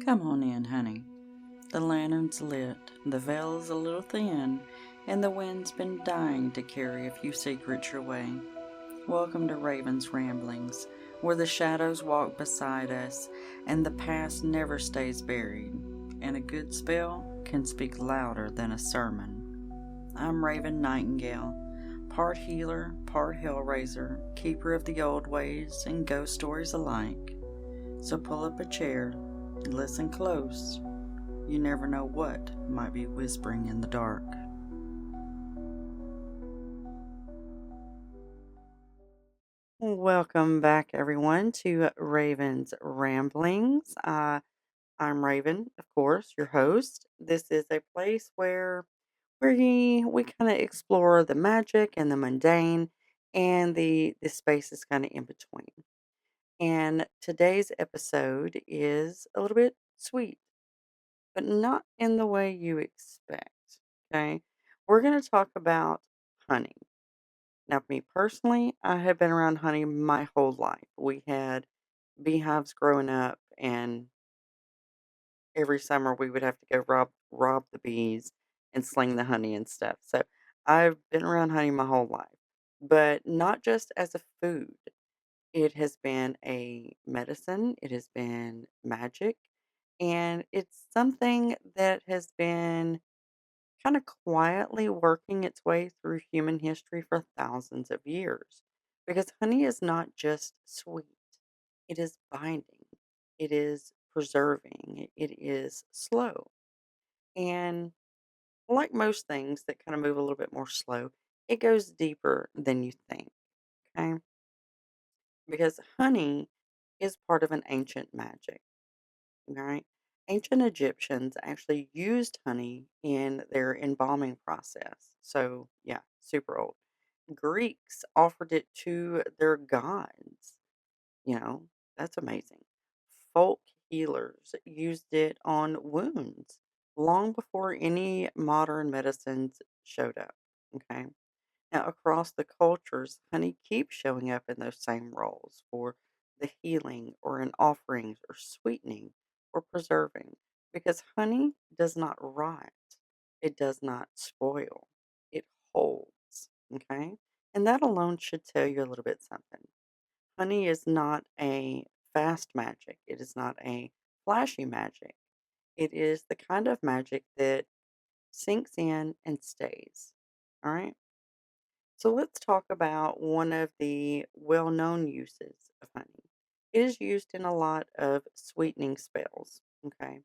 Come on in, honey. The lantern's lit, the veil's a little thin, and the wind's been dying to carry a few secrets your way. Welcome to Raven's Ramblings, where the shadows walk beside us and the past never stays buried, and a good spell can speak louder than a sermon. I'm Raven Nightingale, part healer, part hellraiser, keeper of the old ways and ghost stories alike. So pull up a chair and listen close. You never know what might be whispering in the dark. Welcome back, everyone, to Raven's Ramblings. I'm Raven, of course, your host. This is a place where we kind of explore the magic and the mundane, and the spaces kind of in between. And today's episode is a little bit sweet, but not in the way you expect. Okay, we're going to talk about honey. Now, me personally, I have been around honey my whole life. We had beehives growing up, and every summer we would have to go rob the bees and sling the honey and stuff. So I've been around honey my whole life, but not just as a food. It has been a medicine. It has been magic, and it's something that has been kind of quietly working its way through human history for thousands of years. Because honey is not just sweet, it is binding, it is preserving, it is slow. And like most things that kind of move a little bit more slow, it goes deeper than you think. Okay. Because honey is part of an ancient magic. Right? Ancient Egyptians actually used honey in their embalming process. So, yeah, super old. Greeks offered it to their gods. You know, that's amazing. Folk healers used it on wounds long before any modern medicines showed up. Okay. Now, across the cultures, honey keeps showing up in those same roles for the healing or in offerings or sweetening or preserving because honey does not rot, it does not spoil, it holds. Okay. And that alone should tell you a little bit something. Honey is not a fast magic, it is not a flashy magic. It is the kind of magic that sinks in and stays. All right. So let's talk about one of the well known uses of honey. It is used in a lot of sweetening spells. Okay.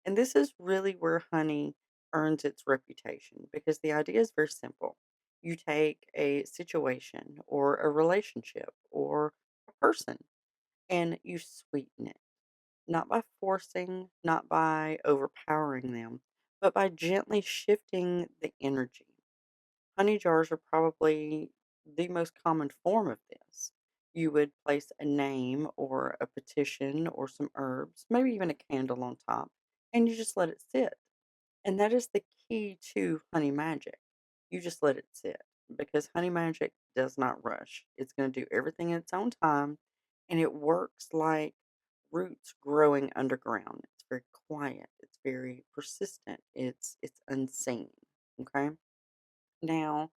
And this is really where honey earns its reputation because the idea is very simple. You take a situation or a relationship or a person and you sweeten it, not by forcing, not by overpowering them, but by gently shifting the energy. Honey jars are probably the most common form of this. You would place a name or a petition or some herbs, maybe even a candle on top, and you just let it sit. And that is the key to honey magic. You just let it sit because honey magic does not rush. It's going to do everything in its own time, and it works like roots growing underground. It's very quiet, it's very persistent, it's unseen. Okay? Now,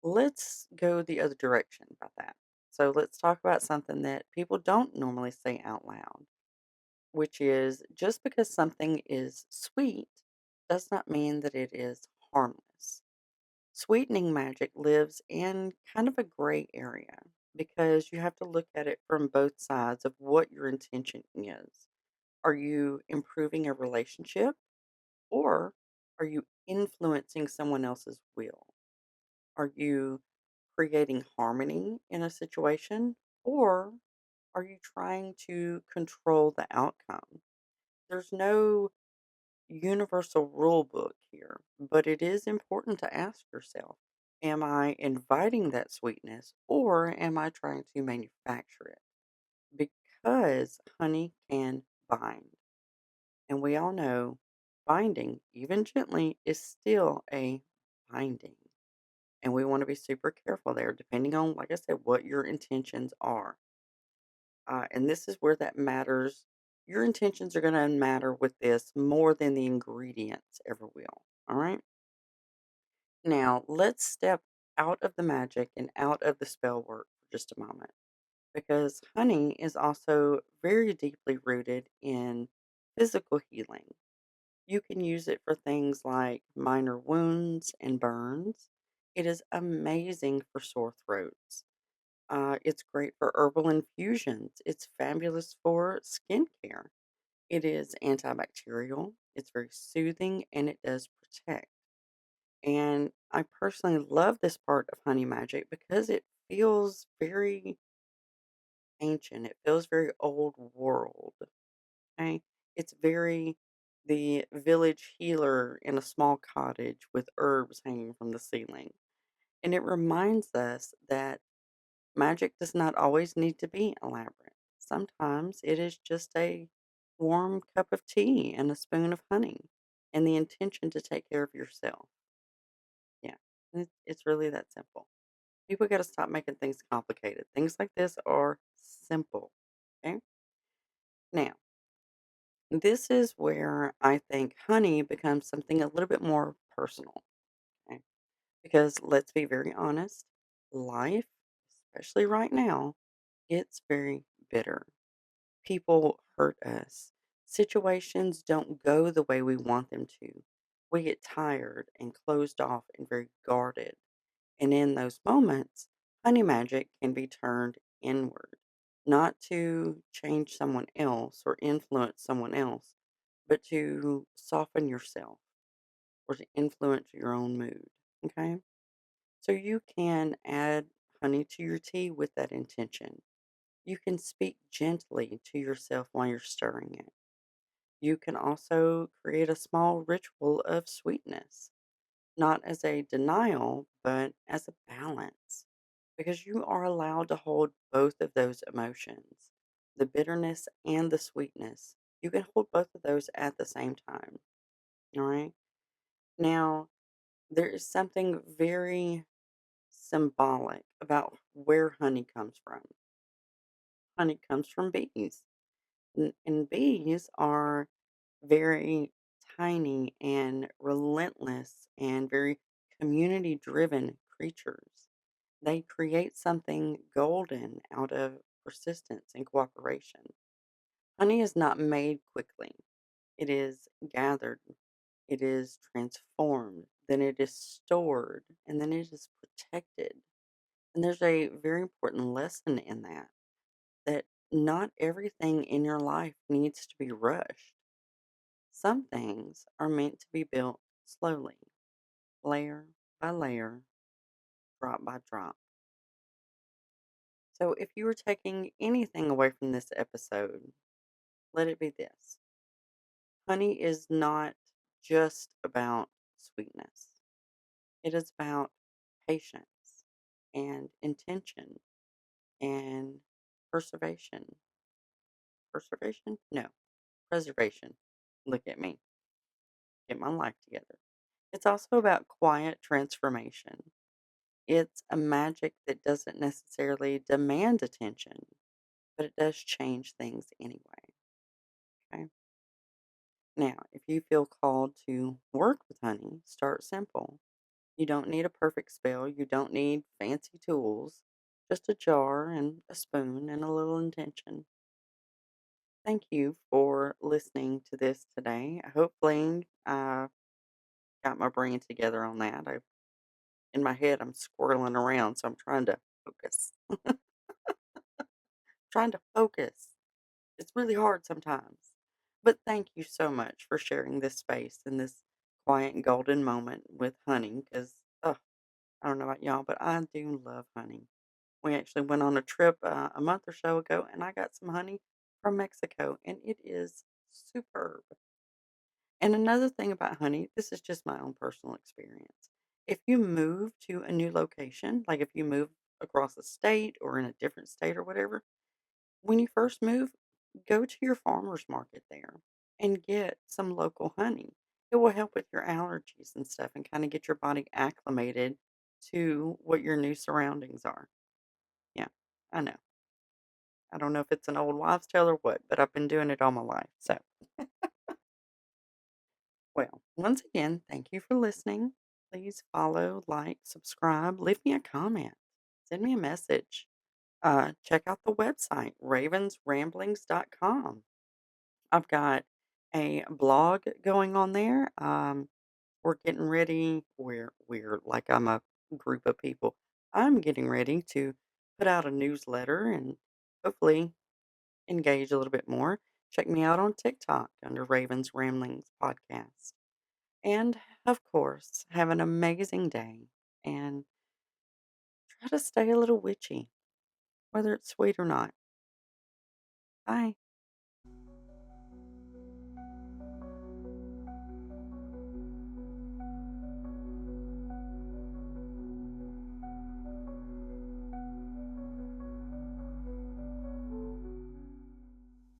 let's go the other direction about that. So let's talk about something that people don't normally say out loud, which is just because something is sweet does not mean that it is harmless. Sweetening magic lives in kind of a gray area because you have to look at it from both sides of what your intention is. Are you improving a relationship or are you influencing someone else's will? Are you creating harmony in a situation, or are you trying to control the outcome? There's no universal rule book here, but it is important to ask yourself, am I inviting that sweetness or am I trying to manufacture it? Because honey can bind. And we all know binding, even gently, is still a binding. And we want to be super careful there, depending on, like I said, what your intentions are. And this is where that matters Your intentions are going to matter with this more than the ingredients ever will. All right. Now, let's step out of the magic and out of the spell work for just a moment because honey is also very deeply rooted in physical healing. You can use it for things like minor wounds and burns. It is amazing for sore throats. It's great for herbal infusions. It's fabulous for skincare. It is antibacterial. It's very soothing and it does protect. And I personally love this part of honey magic because it feels very ancient. It feels very old world. Okay. It's very the village healer in a small cottage with herbs hanging from the ceiling. And it reminds us that magic does not always need to be elaborate. Sometimes it is just a warm cup of tea and a spoon of honey and the intention to take care of yourself. Yeah, it's really that simple. People got to stop making things complicated. Things like this are simple. Okay. Now, this is where I think honey becomes something a little bit more personal. Okay. Because let's be very honest, life, especially right now, gets very bitter. People hurt us. Situations don't go the way we want them to. We get tired and closed off and very guarded. And in those moments, honey magic can be turned inward, not to change someone else or influence someone else, but to soften yourself or to influence your own mood. Okay? So you can add honey to your tea with that intention. You can speak gently to yourself while you're stirring it. You can also create a small ritual of sweetness, not as a denial, but as a balance, because you are allowed to hold both of those emotions, the bitterness and the sweetness. You can hold both of those at the same time. All right. Now, there is something very symbolic about where honey comes from. Honey comes from bees. And bees are very tiny and relentless and very community driven creatures. They create something golden out of persistence and cooperation. Honey is not made quickly, it is gathered, it is transformed, then it is stored, and then it is protected. And there's a very important lesson in that that not everything in your life needs to be rushed. Some things are meant to be built slowly, layer by layer, drop by drop. So, if you were taking anything away from this episode, let it be this: honey is not just about sweetness, it is about patience and intention and preservation. Preservation? No, preservation. Look at me, get my life together. It's also about quiet transformation. It's a magic that doesn't necessarily demand attention, but it does change things anyway. Okay. Now, if you feel called to work with honey, start simple. You don't need a perfect spell, you don't need fancy tools, just a jar and a spoon and a little intention. Thank you for listening to this today. Hopefully, I got my brain together on that. In my head, I'm squirreling around, so I'm trying to focus. Trying to focus. It's really hard sometimes. But thank you so much for sharing this space and this quiet and golden moment with honey because, oh, I don't know about y'all, but I do love honey. We actually went on a trip a month or so ago and I got some honey from Mexico and it is superb. And another thing about honey, this is just my own personal experience. If you move to a new location, like if you move across the state or in a different state or whatever, when you first move, go to your farmer's market there and get some local honey. It will help with your allergies and stuff and kind of get your body acclimated to what your new surroundings are. Yeah, I know. I don't know if it's an old wives' tale or what, but I've been doing it all my life. So, well, once again, thank you for listening. Please follow, like, subscribe, leave me a comment, send me a message. Check out the website, ravensramblings.com. I've got a blog going on there. We're getting ready. We're like I'm a group of people. I'm getting ready to put out a newsletter and hopefully engage a little bit more. Check me out on TikTok under Ravens Ramblings Podcast. And of course, have an amazing day and try to stay a little witchy, whether it's sweet or not. Bye.